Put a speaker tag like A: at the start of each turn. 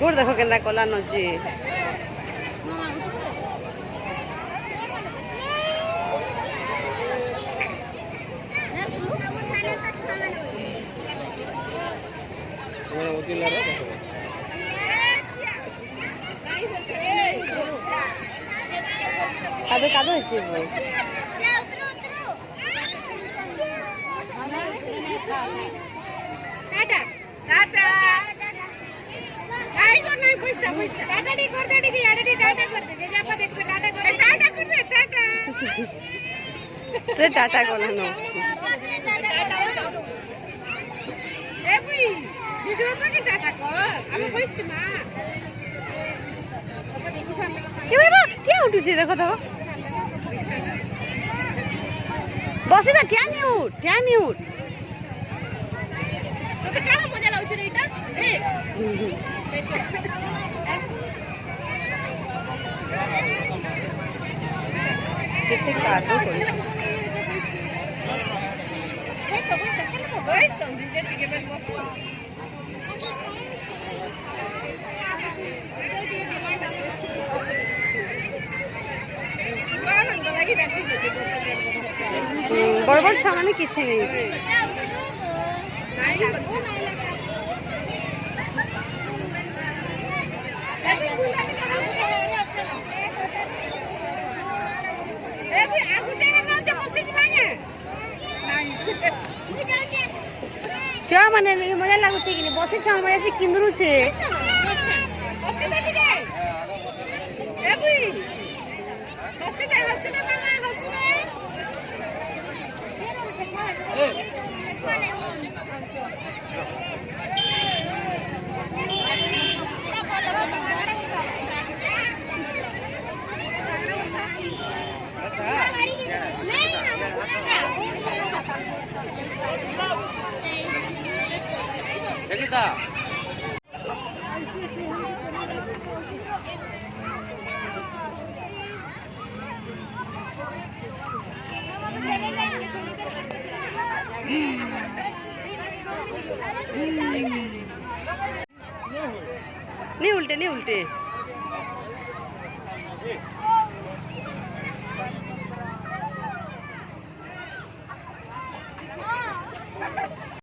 A: गोड़ देखो केंदा कला नची कादो कादो है
B: टाटा टाटा नहीं तो नहीं पूछता पूछता टाटा डी कर दे डी आड़े टाटा कर दे जे आपा देख टाटा कर दे टाटा
A: से टाटा कोला नो
B: ए बुई वीडियो पे के टाटा कर हम पूछती मां आपा देखि सारले
A: के बाबा क्या उठुची देखो तो बसी ना ठ्या नहीं उठ
B: तो काला मजा लाउछ रे इटा ए
A: कितने कादो कोई
B: बैठ तो डीजे के बैठ बसो
A: बड़ बड़ छा माने किछि नहीं छुआ माने मजा लागुचे कि बसे छुआ मजा से किंदरु छे
C: जगिता
A: नहीं उल्टे